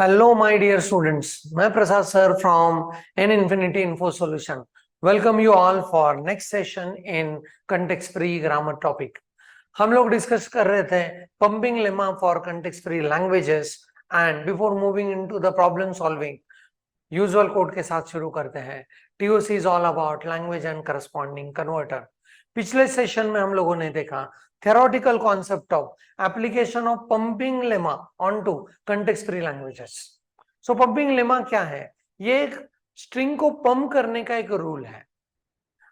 Hello, my dear students. मैं प्रसाद sir from N Infinity Info Solution. Welcome you all for next session in context free grammar topic. हम लोग discuss कर रहे थे pumping lemma for context free languages and before moving into the problem solving, usual code के साथ शुरू करते हैं. TOC is all about language and corresponding converter. पिछले सेशन में हम लोगों ने देखा theoretical concept of application of pumping lemma onto context free languages. So pumping lemma क्या है? ये एक स्ट्रिंग को पंप करने का एक रूल है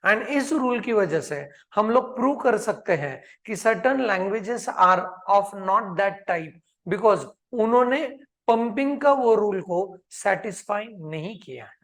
एंड इस रूल की वजह से हम लोग प्रूव कर सकते हैं कि certain languages are of not that type because उन्होंने पंपिंग का वो रूल को सेटिस्फाई नहीं किया है.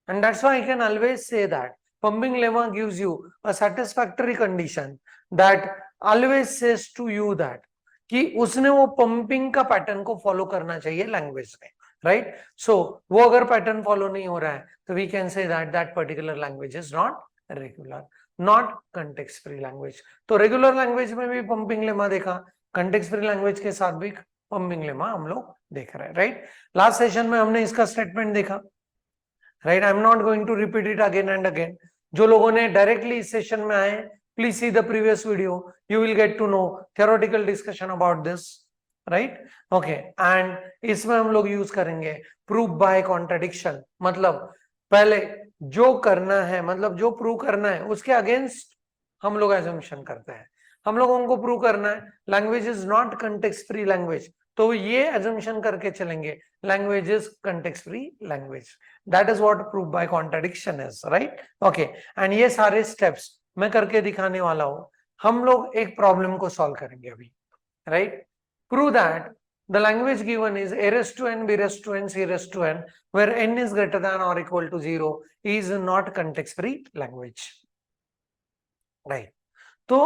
And that's why I can always say that pumping lemma gives you a satisfactory condition that always says to you that कि उसने वो पंपिंग का पैटर्न को फॉलो करना चाहिए लैंग्वेज में, राइट? सो वो अगर पैटर्न फॉलो नहीं हो रहा है तो we can say that that particular language is not regular, not context free language. तो रेगुलर लैंग्वेज में भी पंपिंग लेमा देखा, कंटेक्स्ट फ्री लैंग्वेज के साथ भी पंपिंग लेमा हम लोग देख रहे हैं, राइट? लास्ट सेशन में हमने इसका स्टेटमेंट देखा, right? I am not going to repeat it again and again. जो लोगों ने डायरेक्टली इस सेशन में आए, please see the previous video, you will get to know theoretical discussion about this, right? Okay, and इसमें हम लोग यूज करेंगे प्रूफ बाय कॉन्ट्रडिक्शन. मतलब पहले जो करना है, मतलब जो प्रूव करना है उसके अगेंस्ट हम लोग एजम्पशन करते हैं. हम लोगों को प्रूव करना है language is not context free language, तो ये एजम्पशन करके चलेंगे language is context free language. That is what proof by contradiction is, right? Okay, and ये सारे स्टेप्स मैं करके दिखाने वाला हूं. हम लोग एक प्रॉब्लम को सॉल्व करेंगे अभी, right? Prove that the language given is a raised to n, b raised to n, c raised to n, where n is greater than or equal to 0 is not context free language, right? तो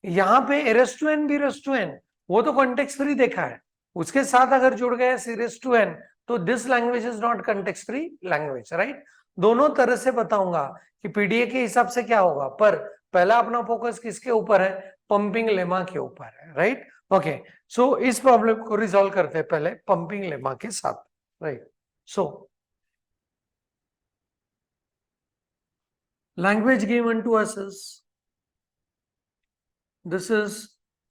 यहाँ पे a raised to n, b raised to n वो तो context free देखा है, उसके साथ अगर जुड़ गया c raised to n तो this language is not context free language, right? दोनों तरह से बताऊंगा कि पीडीए के हिसाब से क्या होगा, पर पहला अपना फोकस किसके ऊपर है? पंपिंग लेमा के ऊपर है, राइट? ओके, सो इस प्रॉब्लम को रिजॉल्व करते हैं पहले पंपिंग लेमा के साथ, right? So language given to us is this is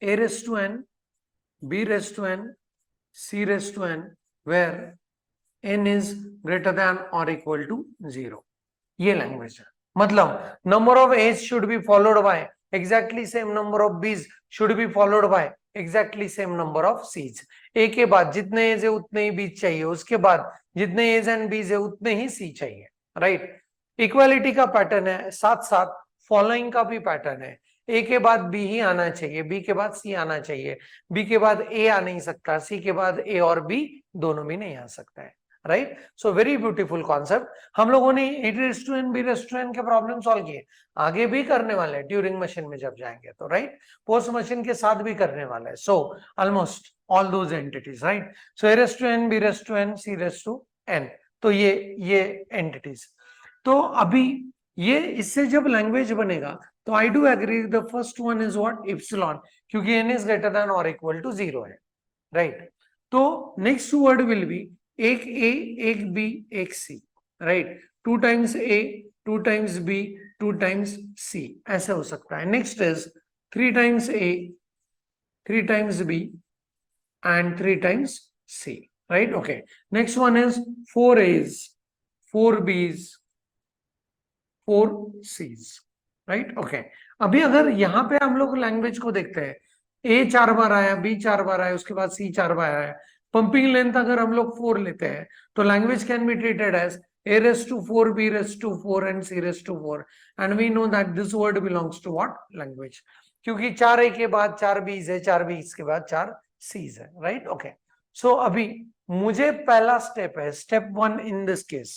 a raised to n, b raised to n, c raised to n, where n is greater than or equal to 0. ये language है. मतलब number of a's should be followed by exactly same number of b's should be followed by exactly same number of c's. A के बाद जितने as है उतने ही बीज चाहिए, उसके बाद जितने एज एंड बीज है उतने ही सी चाहिए, राइट? इक्वालिटी का पैटर्न है, साथ साथ फॉलोइंग का भी पैटर्न है. ए के बाद बी ही आना चाहिए, बी के बाद सी आना चाहिए, बी के बाद ए आ नहीं सकता, सी के बाद ए और बी दोनों भी नहीं आ सकता है, right? So very beautiful concept. हम लोगों ने a raise to n, b raise to n के प्रॉब्लम सॉल्व किए, आगे भी करने वाले हैं ट्यूरिंग मशीन में जब जाएंगे तो, राइट? पोस्ट मशीन के साथ भी करने वाले हैं. So almost all those entities, right? So a raise to n, b raise to n, c raise to n, तो ये एंटिटीज. तो अभी ये इससे जब लैंग्वेज बनेगा तो I do agree the first one is what? Epsilon, क्योंकि एन इज ग्रेटर देन और इक्वल टू 0 है, राइट? तो नेक्स्ट वर्ड विल बी एक ए, एक बी, एक c, right? 2 times a, 2 times b, 2 times c, ऐसे हो सकता है. Next is 3 times a, 3 times b and 3 times c, right? Okay, next one is 4 a's, 4 b's, 4 seize, right? Okay, अभी अगर यहाँ पे हम लोग लैंग्वेज को देखते हैं, ए 4 बार आया, बी 4 बार आया, उसके बाद सी 4 बार आया, पंपिंग लेंथ अगर हम लोग 4 लेते हैं तो language can be treated as a raised to 4, b raised to 4 and c raised to 4, and we know that this word belongs to what language? क्योंकि 4 a के बाद 4 b's है, 4 b's के बाद 4 c's है, राइट? ओके, सो अभी मुझे पहला स्टेप है, step 1 in this case.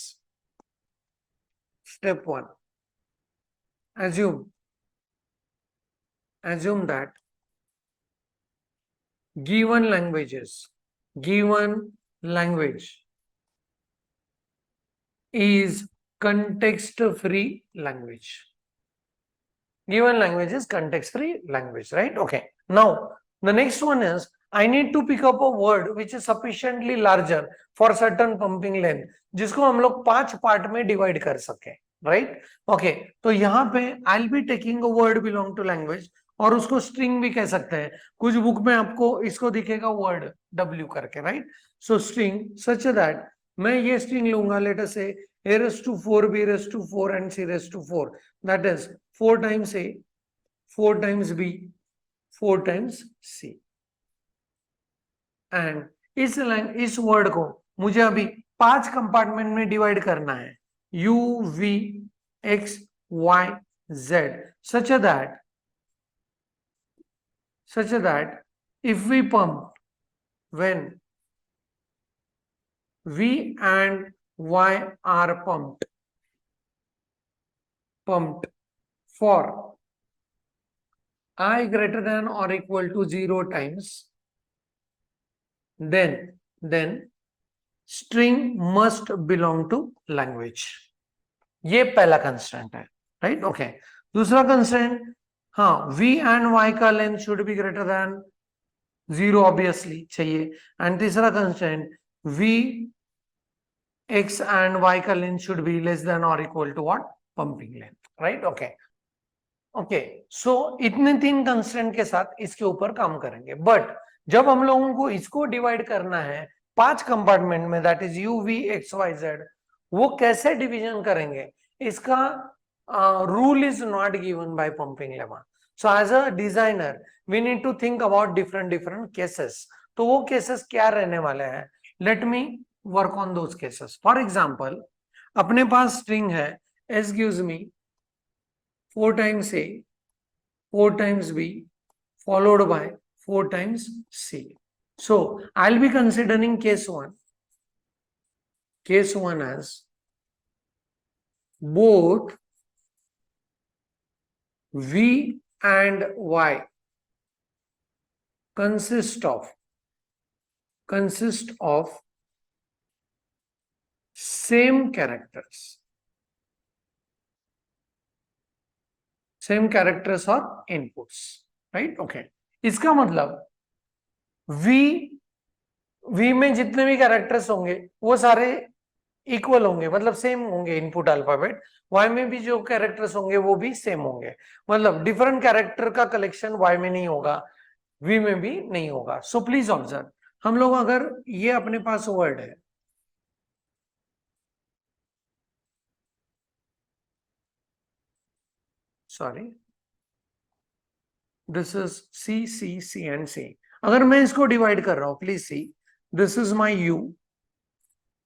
Step 1, assume that given language is context free language. Given language is context free language, right? Okay, now the next one is I need to pick up a word which is sufficiently larger for certain pumping length, जिसको हम लोग 5 part में divide कर सके, right? Okay, तो यहाँ पे I'll be taking a word belong to language, और उसको स्ट्रिंग भी कह सकते हैं. कुछ बुक में आपको इसको दिखेगा वर्ड W करके, right? So string such that मैं ये स्ट्रिंग लूंगा, लेट अस से a raised to 4, b raised to 4 and c raised to 4, that is 4 times a, 4 times b, 4 times c. And इस वर्ड को मुझे अभी 5 कंपार्टमेंट में डिवाइड करना है, u v x y z, such that if we pump when v and y are pumped for I greater than or equal to 0 times, then string must belong to language. ये पहला constraint है, right? Okay, दूसरा constraint, हाँ, v and y का length should be greater than 0 obviously चाहिए. And तीसरा constraint, v x and y का length should be less than और equal to what? Pumping length, right? Okay okay, so इतने 3 constraint के साथ इसके ऊपर काम करेंगे. बट जब हम लोगों को इसको डिवाइड करना है 5 कंपार्टमेंट में, that is u v x y z, वो कैसे डिवीजन करेंगे, इसका rule is not given by pumping lemma. So as a designer we need to think about different cases. तो वो केसेस क्या रहने वाले हैं? Let me work on those cases. For example, अपने पास स्ट्रिंग है s gives me 4 times a, 4 times b, followed by 4 times c. So I'll be considering case 1. Case 1 as both v and y consist of same characters. Same characters और inputs, right? Okay, इसका मतलब v में जितने भी characters होंगे वो सारे equal होंगे, मतलब सेम होंगे इनपुट अल्फाबेट. y में भी जो कैरेक्टर्स होंगे वो भी सेम होंगे, मतलब डिफरेंट कैरेक्टर का कलेक्शन y में नहीं होगा, v में भी नहीं होगा. सो प्लीज ऑब्जर्व, हम लोग अगर ये अपने पास वर्ड है, sorry, this is c c c and c. अगर मैं इसको डिवाइड कर रहा हूं, please see, this is my u,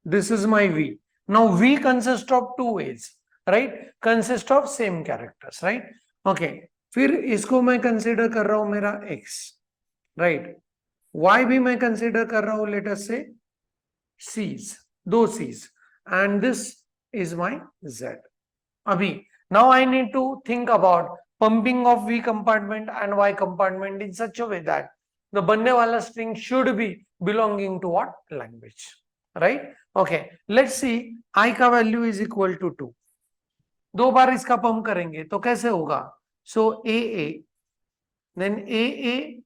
this is my v. Now v consist of 2 ways, right? Consist of same characters, right? Okay, फिर इसको मैं consider कर रहा हूं मेरा x, राइट? y भी मैं कंसिडर कर रहा हूं, लेट अस से c's, 2 c's, and this is my z. अभी now I need to think about pumping of v compartment and y compartment in such a way that the बनने वाला string should be belonging to what? Language, right? Okay, let's see. I का value is equal to 2. 2 बार इसका pump करेंगे तो कैसे होगा? So a then a,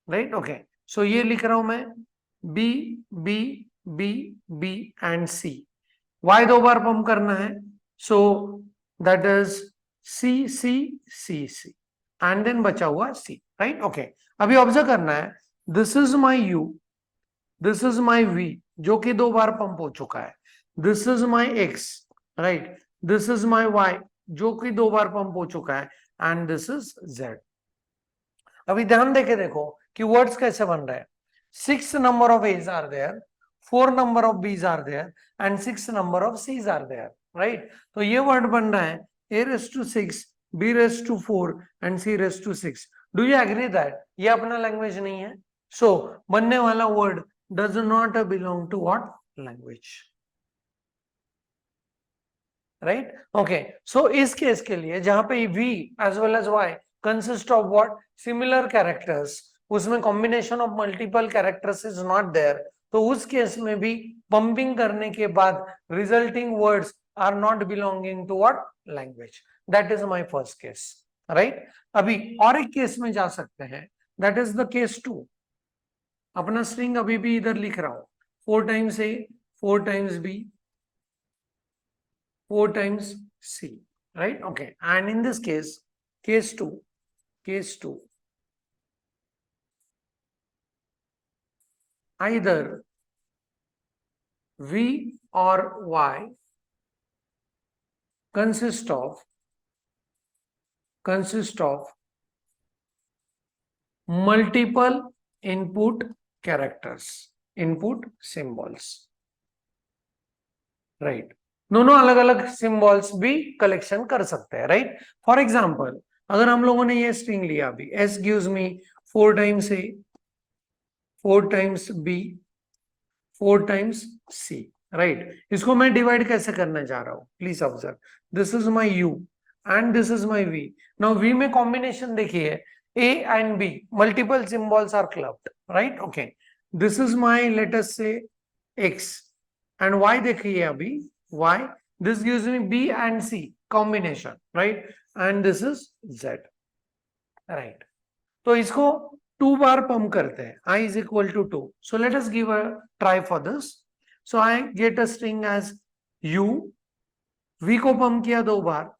right? Okay, so ये लिख रहा हूं मैं b b b b and c. y 2 bar pump करना है, so that is c c c c and then बचा हुआ c, right? Okay, अभी ऑब्जर्व करना है, this is my u, this is my v जो कि 2 बार पंप हो चुका है, this is my x, right? this is my y जो कि 2 बार पंप हो चुका है, and this is z. अभी ध्यान देके देखो कि वर्ड्स कैसे बन रहे हैं. 6 number of a's are there, 4 number of b's are there and 6 number of c's are there, right? तो ये वर्ड बन रहा है a raised to 6, b raised to 4 and c raised to 6. Do you agree that ये अपना language नहीं है? So बनने वाला word does not belong to what? Language, right? Okay, so इस केस के लिए जहां पे v as well as y consist of what? Similar characters, उसमें combination of multiple characters is not there, तो उस केस में भी पंपिंग करने के बाद resulting words are not belonging to what? Language. That is my first case, right? अभी और एक केस में जा सकते हैं, that is the case 2. अपना स्ट्रिंग अभी भी इधर लिख रहा हूं, 4 times A, 4 times B, 4 times C, right? Okay. And in this case, case 2, either V or Y consist of multiple input characters, input symbols, right? दोनों अलग अलग सिंबल्स भी कलेक्शन कर सकते हैं, राइट? फॉर एग्जाम्पल, अगर हम लोगों ने ये स्ट्रिंग लिया अभी, S gives me 4 times A, 4 times B, 4 times C, right? इसको मैं डिवाइड कैसे करने जा रहा हूं, please observe, this is my U and this is my V. Now V में कॉम्बिनेशन देखिए, A and B, multiple symbols are clubbed, right? Okay, this is my, let us say, X, and Y देखिए अभी, Y, this gives me B and C combination, right? And this is Z, right? तो इसको 2 बार pump करते हैं, I is equal to 2. So let us give a try for this. So I get a string as U, V को pump किया 2 बार,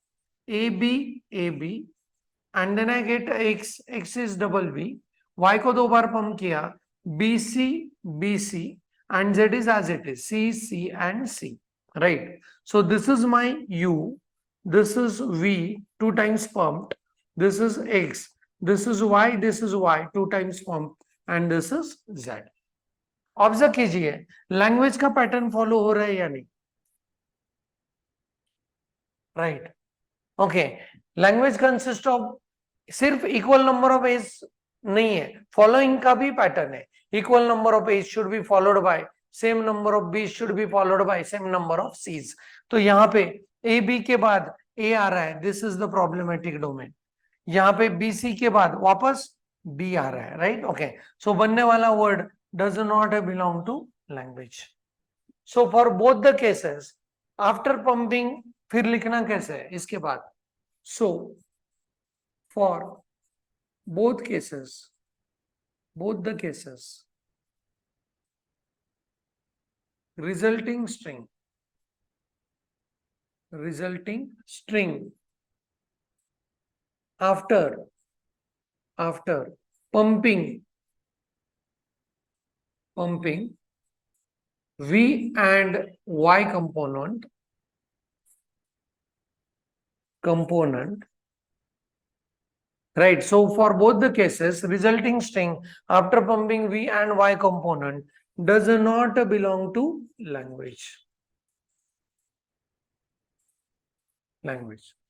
AB, AB, and then I get X, X is double V, Y को 2 बार pump किया, BC, BC, and Z is as it is, C, C, and C, right? So this is my U, this is V, 2 times pumped, this is X, this is Y, 2 times pumped, and this is Z. Observe कीजिए, language का pattern follow हो रहा है या नहीं, right? Okay, language consist of, सिर्फ equal number of a's नहीं है, फॉलोइंग का भी पैटर्न है, equal number of a's should be followed by same number of b, should be followed by same number of c's. तो यहाँ पे A B के बाद ए आ रहा है, this is the problematic domain. यहाँ पे बी सी के बाद वापस बी आ रहा है, राइट? ओके, सो बनने वाला word does not belong to language. So for both the cases, after pumping फिर लिखना कैसे है इसके बाद, सो for both the cases, resulting string after pumping V and Y component, right? So for both the cases, resulting string after pumping V and Y component does not belong to language.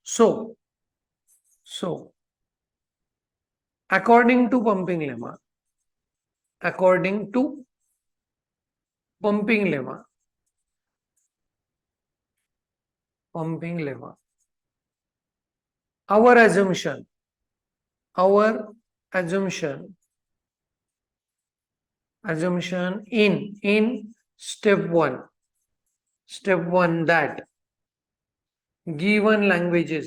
So according to pumping lemma, our assumption in step 1 that given language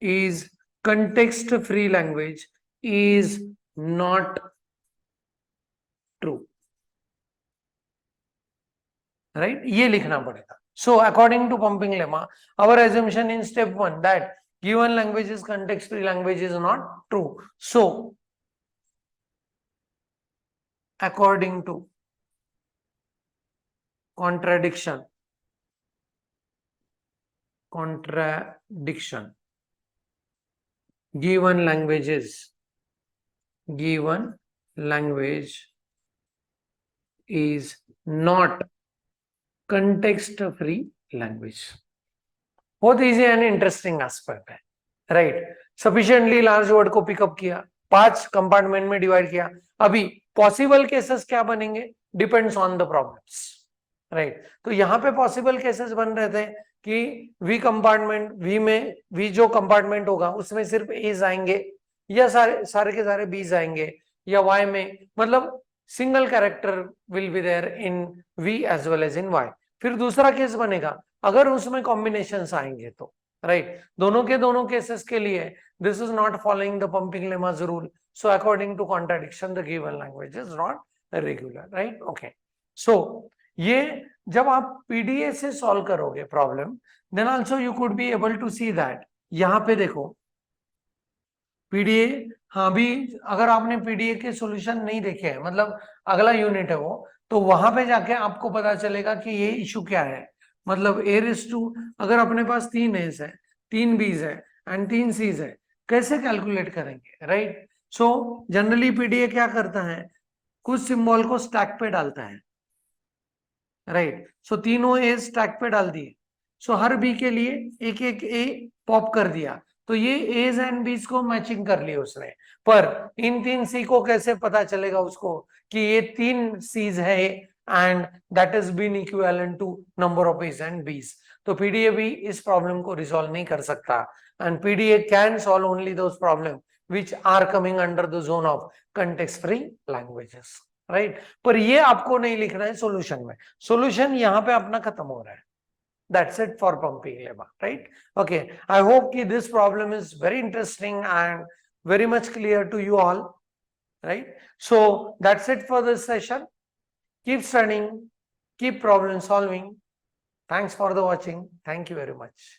is context free language is not true, right? ये लिखना पड़ेगा. So according to pumping lemma, our assumption in step 1 that given language is context free language is not true. So according to contradiction, given language is not context free language. बहुत easy and interesting aspect है, right? Sufficiently large word को pickup किया, 5 compartment में divide किया. अभी possible cases क्या बनेंगे, depends on the problems, right? तो यहाँ पे पॉसिबल केसेस बन रहे थे कि वी कंपार्टमेंट, वी जो कंपार्टमेंट होगा उसमें सिर्फ एज आएंगे, या सारे के सारे बीज आएंगे, या वाई में मतलब single character will be there in v as well as in y. फिर दूसरा केस बनेगा अगर उसमें कॉम्बिनेशंस आएंगे तो, राइट दोनों केसेस के लिए this is not following the pumping lemma's rule, so according to contradiction the given language is not regular, right? Okay, so ये जब आप पीडीए से सॉल्व करोगे problem, then also you could be able to see that, यहां पे देखो PDA, हाँ भी अगर आपने पीडीए के सॉल्यूशन नहीं देखे हैं, मतलब अगला यूनिट है वो, तो वहां पे जाके आपको पता चलेगा कि ये इशू क्या है। मतलब ए रेस टू, अगर अपने पास 3 एस है, 3 बीज है एंड 3 सीज है, कैसे कैलकुलेट करेंगे, राइट? सो जनरली पीडीए क्या करता है, कुछ सिंबल को स्टैक पे डालता है, राइट? सो तीनों ए स्टैक पे डाल दिए, सो हर बी के लिए एक एक ए पॉप कर दिया, तो ये एज एंड बीज को मैचिंग कर लिया उसने। पर इन 3 सी को कैसे पता चलेगा उसको कि ये 3 सीज है and that is been equivalent to number of a's and b's? तो पीडीए भी इस प्रॉब्लम को रिजॉल्व नहीं कर सकता, and PDA can solve only those problem which are coming under the zone of context free languages, right? पर ये आपको नहीं लिखना है सॉल्यूशन में, सॉल्यूशन यहाँ पे अपना खत्म हो रहा है। That's it for pumping lemma, right? Okay, I hope कि this problem is very interesting and very much clear to you all, right? So that's it for this session. Keep studying, keep problem solving. Thanks for the watching. Thank you very much.